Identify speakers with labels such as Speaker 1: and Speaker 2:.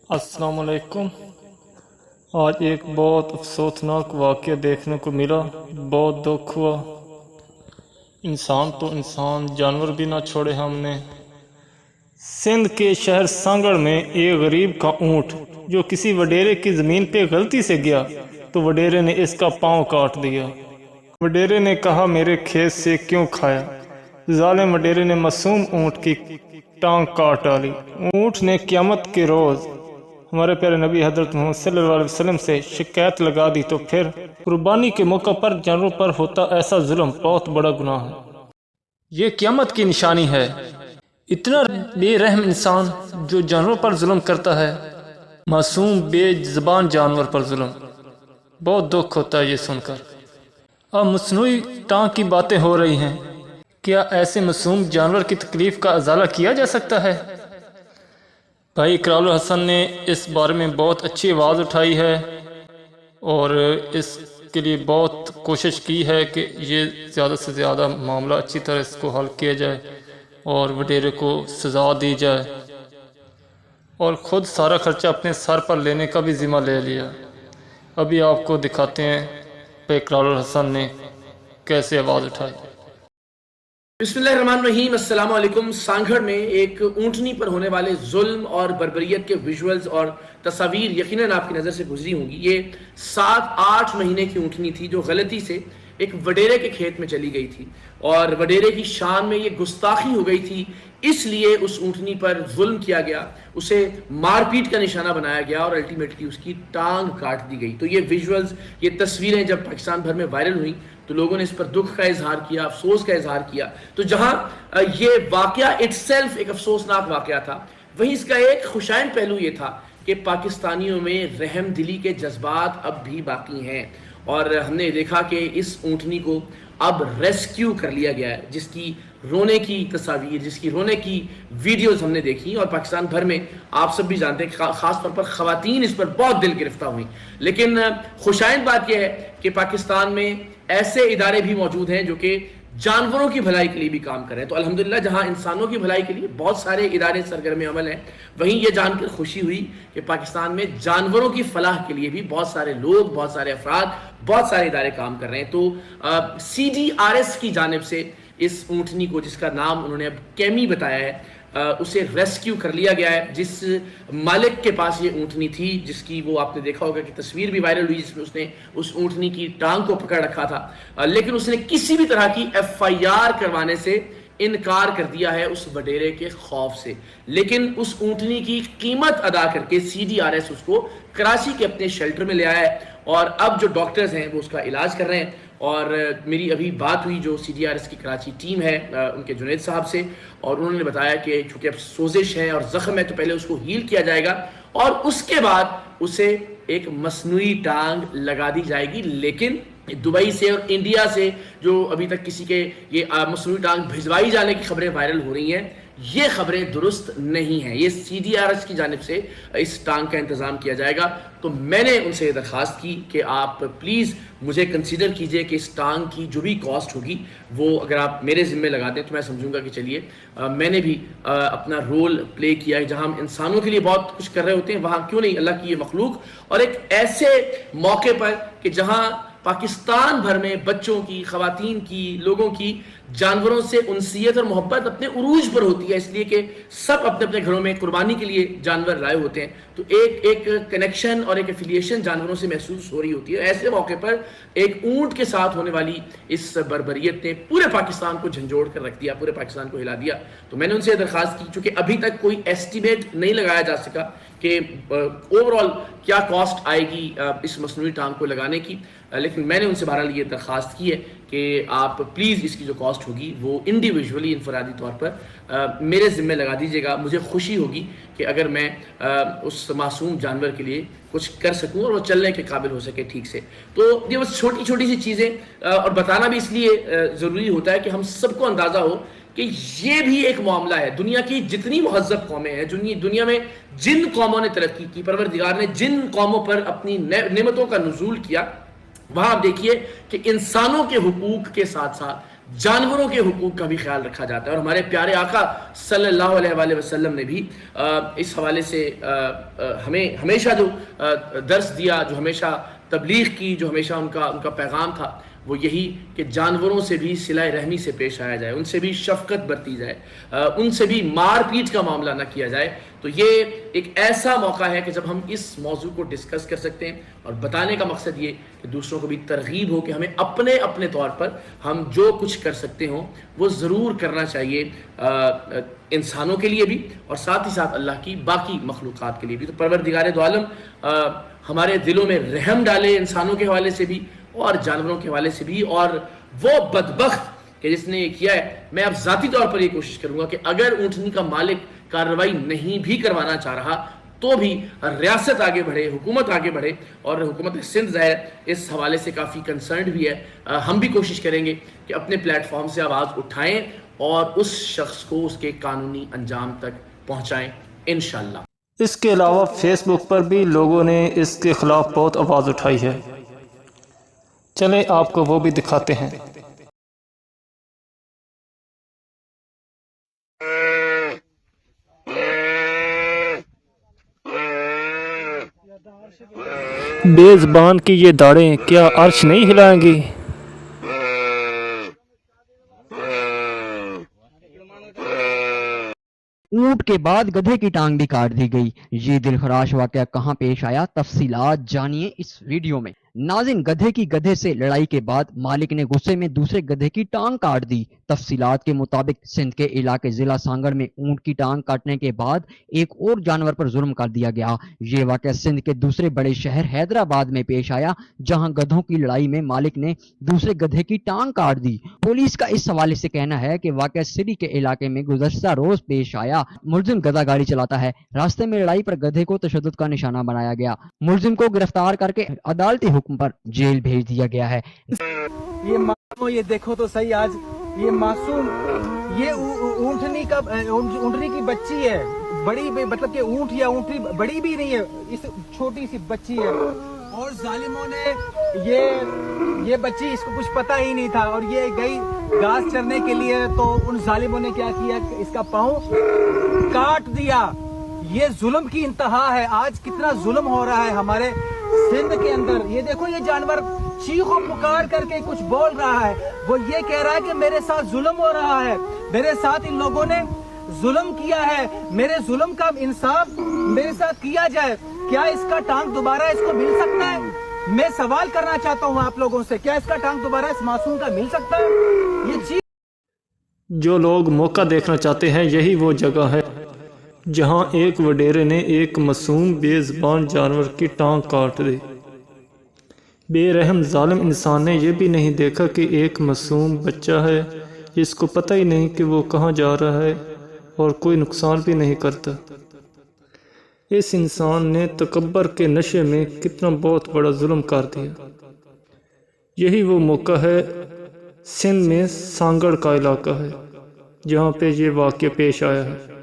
Speaker 1: अस्सलाम वालेकुम। आज एक बहुत अफसोसनाक वाक़या देखने को मिला। बहुत दुख हुआ। इंसान तो इंसान, जानवर भी ना छोड़े हमने। सिंध के शहर सांगड़ में एक गरीब का ऊँट जो किसी वडेरे की ज़मीन पे गलती से गया तो वडेरे ने इसका पाँव काट दिया। वडेरे ने कहा, मेरे खेत से क्यों खाया। जालिम वडेरे ने मासूम ऊँट की टांग काट डाली। ऊँट ने क़यामत के रोज़ हमारे प्यारे नबी हज़रत मोहम्मद सल्लल्लाहु अलैहि वसल्लम से शिकायत लगा दी तो फिर कुर्बानी के मौका पर जानवरों पर होता ऐसा जुल्म बहुत बड़ा गुनाह है। ये क़यामत की निशानी है। इतना बेरहम इंसान जो जानवरों पर जुल्म करता है, मासूम बेज़बान जानवर पर जुल्म। बहुत दुख होता है ये सुनकर। अब मसनूई टांग की बातें हो रही हैं। क्या ऐसे मासूम जानवर की तकलीफ़ का अजाला किया जा सकता है? भाई इकरारुल हसन ने इस बारे में बहुत अच्छी आवाज़ उठाई है और इसके लिए बहुत कोशिश की है कि ये ज़्यादा से ज़्यादा मामला अच्छी तरह इसको हल किया जाए और वडेरे को सज़ा दी जाए, और ख़ुद सारा ख़र्चा अपने सर पर लेने का भी ज़िम्मा ले लिया। अभी आपको दिखाते हैं भाई इकरारुल हसन ने कैसे आवाज़ उठाई।
Speaker 2: बिस्मिल्लाहिर्रहमानिर्रहीम। अस्सलाम वालेकुम। सांगड़ में एक ऊँटनी पर होने वाले जुल्म और बर्बरियत के विजुअल्स और तस्वीर यकीनन आपकी नज़र से गुजरी होंगी। ये 7-8 महीने की ऊँटनी थी जो गलती से एक वडेरे के खेत में चली गई थी और वडेरे की शान में ये गुस्ताखी हो गई थी, इसलिए उस ऊँटनी पर जुल्म किया गया, उसे मारपीट का निशाना बनाया गया और अल्टीमेटली उसकी टांग काट दी गई। तो ये विजुअल्स, ये तस्वीरें जब पाकिस्तान भर में वायरल हुई तो लोगों ने इस पर दुख का इजहार किया, अफसोस का इजहार किया। तो जहां ये वाकया इटसेल्फ एक अफसोसनाक वाकया था, वहीं इसका एक खुशाइन पहलू ये था कि पाकिस्तानियों में रहम दिली के जज्बात अब भी बाकी हैं और हमने देखा कि इस ऊँटनी को अब रेस्क्यू कर लिया गया है, जिसकी रोने की तस्वीर, जिसकी रोने की वीडियोस हमने देखी और पाकिस्तान भर में आप सब भी जानते हैं, ख़ास तौर पर ख़वातीन इस पर बहुत दिल गिरफ्तार हुई। लेकिन खुशाइन बात यह है कि पाकिस्तान में ऐसे इदारे भी मौजूद हैं जो कि जानवरों की भलाई के लिए भी काम कर रहे हैं। तो अल्हम्दुलिल्लाह जहां इंसानों की भलाई के लिए बहुत सारे इदारे सरगर्म अमल हैं, वहीं ये जानकर खुशी हुई कि पाकिस्तान में जानवरों की फलाह के लिए भी बहुत सारे लोग, बहुत सारे अफराद, बहुत सारे इदारे काम कर रहे हैं। तो CDRS की जानिब से इस ऊँटनी को, जिसका नाम उन्होंने अब कैमी बताया है, उसे रेस्क्यू कर लिया गया है। जिस मालिक के पास ये ऊँटनी थी, जिसकी वो आपने देखा होगा कि तस्वीर भी वायरल हुई जिसमें उसने उस ऊँटनी की टांग को पकड़ रखा था, लेकिन उसने किसी भी तरह की FIR करवाने से इनकार कर दिया है उस वडेरे के खौफ से। लेकिन उस ऊँटनी की कीमत अदा करके CDRS उसको कराची के अपने शेल्टर में ले आया है और अब जो डॉक्टर्स हैं वो उसका इलाज कर रहे हैं। और मेरी अभी बात हुई जो CDRS की कराची टीम है उनके जुनैद साहब से, और उन्होंने बताया कि चूँकि अब सोजिश है और ज़ख्म है तो पहले उसको हील किया जाएगा और उसके बाद उसे एक मसनूई टांग लगा दी जाएगी। लेकिन दुबई से और इंडिया से जो अभी तक किसी के ये मसनूई टांग भिजवाई जाने की खबरें वायरल हो रही हैं, ये खबरें दुरुस्त नहीं हैं। ये CDRS की जानिब से इस टांग का इंतज़ाम किया जाएगा। तो मैंने उनसे ये दरख्वास्त की कि आप प्लीज़ मुझे कंसीडर कीजिए कि इस टांग की जो भी कॉस्ट होगी वो अगर आप मेरे ज़िम्मे लगा दें तो मैं समझूंगा कि चलिए मैंने भी अपना रोल प्ले किया है। जहां हम इंसानों के लिए बहुत कुछ कर रहे होते हैं, वहाँ क्यों नहीं अल्लाह की ये मखलूक, और एक ऐसे मौके पर कि जहाँ पाकिस्तान भर में बच्चों की, ख़वातीन की, लोगों की जानवरों से उनसियत और मोहब्बत अपने उरूज पर होती है, इसलिए कि सब अपने अपने घरों में कुर्बानी के लिए जानवर लाए होते हैं। तो एक कनेक्शन और एक एफिलिएशन जानवरों से महसूस हो रही होती है। ऐसे मौके पर एक ऊँट के साथ होने वाली इस बर्बरियत ने पूरे पाकिस्तान को झंझोड़ कर रख दिया, पूरे पाकिस्तान को हिला दिया। तो मैंने उनसे दरख्वास्त की, चूँकि अभी तक कोई एस्टिमेट नहीं लगाया जा सका कि ओवरऑल क्या कॉस्ट आएगी इस मसनूई टांग को लगाने की, लेकिन मैंने उनसे बहरहाल ये दरख्वास्त की है कि आप प्लीज़ इसकी जो कॉस्ट होगी वो इंडिविजुअली, इनफरादी तौर पर मेरे ज़िम्मे लगा दीजिएगा। मुझे खुशी होगी कि अगर मैं उस मासूम जानवर के लिए कुछ कर सकूं और वो चलने के काबिल हो सके ठीक से। तो ये बस छोटी छोटी सी चीज़ें, और बताना भी इसलिए ज़रूरी होता है कि हम सबको अंदाज़ा हो कि ये भी एक मामला है। दुनिया की जितनी महज़्ज़ब कौमें हैं, दुनिया में जिन कौमों ने तरक्की की, परवरदिगार ने जिन कौमों पर अपनी नेमतों का नुज़ूल किया, वहाँ आप देखिए कि इंसानों के हुकूक के साथ साथ जानवरों के हुकूक का भी ख्याल रखा जाता है। और हमारे प्यारे आका सल्लल्लाहु अलैहि वसल्लम ने भी इस हवाले से हमें हमेशा जो दर्स दिया, जो हमेशा तबलीग की, जो हमेशा उनका पैगाम था, वो यही कि जानवरों से भी सिलाए रहमी से पेश आया जाए, उनसे भी शफकत बरती जाए, उनसे भी मार पीट का मामला ना किया जाए। तो ये एक ऐसा मौका है कि जब हम इस मौजू को डिस्कस कर सकते हैं, और बताने का मकसद ये कि दूसरों को भी तरगीब हो कि हमें अपने अपने तौर पर हम जो कुछ कर सकते हों वो ज़रूर करना चाहिए, इंसानों के लिए भी और साथ ही साथ अल्लाह की बाकी मखलूक़ात के लिए भी। तो परवरदिगार दो आलम हमारे दिलों में रहम डाले, इंसानों के हवाले से भी और जानवरों के हवाले से भी। और वो बदबख्त कि जिसने ये किया है, मैं अब ज़ाती तौर पर ये कोशिश करूँगा कि अगर ऊँटनी का मालिक कार्रवाई नहीं भी करवाना चाह रहा तो भी रियासत आगे बढ़े, हुकूमत आगे बढ़े, और हुकूमत सिंध ज़ाहिर इस हवाले से काफ़ी कंसर्न्ड भी है। हम भी कोशिश करेंगे कि अपने प्लेटफॉर्म से आवाज़ उठाएं और उस शख्स को उसके कानूनी अंजाम तक पहुँचाएँ इंशाअल्लाह।
Speaker 1: इसके अलावा फेसबुक पर भी लोगों ने इसके खिलाफ बहुत आवाज़ उठाई है। चलें आपको वो भी दिखाते हैं। बेज़बान की ये दाढ़ें क्या अर्श नहीं हिलाएंगी?
Speaker 3: ऊंट के बाद गधे की टांग भी काट दी गई। ये दिलखराश वाकया कहां पेश आया, तफसीलात जानिए इस वीडियो में। नाज़रीन, गधे की गधे से लड़ाई के बाद मालिक ने गुस्से में दूसरे गधे की टांग काट दी। तफसीलात के मुताबिक सिंध के इलाके जिला सांगड़ में ऊंट की टांग काटने के बाद एक और जानवर पर जुल्म कर दिया गया। ये वाकया सिंध के दूसरे बड़े शहर हैदराबाद में पेश आया, जहां गधों की लड़ाई में मालिक ने दूसरे गधे की टांग काट दी। पुलिस का इस हवाले से कहना है कि वाकया सिटी के इलाके में गुज़श्ता रोज पेश आया। मुलजिम गधा गाड़ी चलाता है, रास्ते में लड़ाई पर गधे को तशद्दुद का निशाना बनाया गया। मुलजिम को गिरफ्तार करके अदालती हुक्म पर जेल भेज दिया गया है।
Speaker 4: ये मासूम, ये देखो तो सही, आज ये मासूम, ये ऊँटनी की बच्ची है, बड़ी मतलब कि ऊँट या ऊँटनी बड़ी भी नहीं है, इस छोटी सी बच्ची है। और जालिमों ने ये बच्ची, इसको कुछ पता ही नहीं था और ये गई घास चरने के लिए, तो उन जालिमों ने क्या किया, इसका पाँव काट दिया। ये जुल्म की इंतहा है। आज कितना जुल्म हो रहा है हमारे सिंध के अंदर। ये देखो, ये जानवर चीखो पुकार करके कुछ बोल रहा है, वो ये कह रहा है कि मेरे साथ जुल्म हो रहा है, मेरे साथ इन लोगों ने जुल्म किया है, मेरे जुल्म का इंसाफ मेरे साथ किया जाए। क्या इसका टांग दोबारा इसको मिल सकता है? मैं सवाल करना चाहता हूँ आप लोगों से, क्या इसका टांग दोबारा इस मासूम का मिल सकता है? ये चीज
Speaker 1: जो लोग मौका देखना चाहते हैं, यही वो जगह है जहां एक वडेरे ने एक मासूम बेज़बान जानवर की टांग काट दी। बेरहम जालिम इंसान ने यह भी नहीं देखा कि एक मासूम बच्चा है, जिसको पता ही नहीं कि वो कहाँ जा रहा है और कोई नुकसान भी नहीं करता। इस इंसान ने तकब्बर के नशे में कितना बहुत बड़ा जुल्म कर दिया। यही वो मौका है, सिंध में सांगड़ का इलाका है, जहाँ पे ये वाक़या पेश आया है।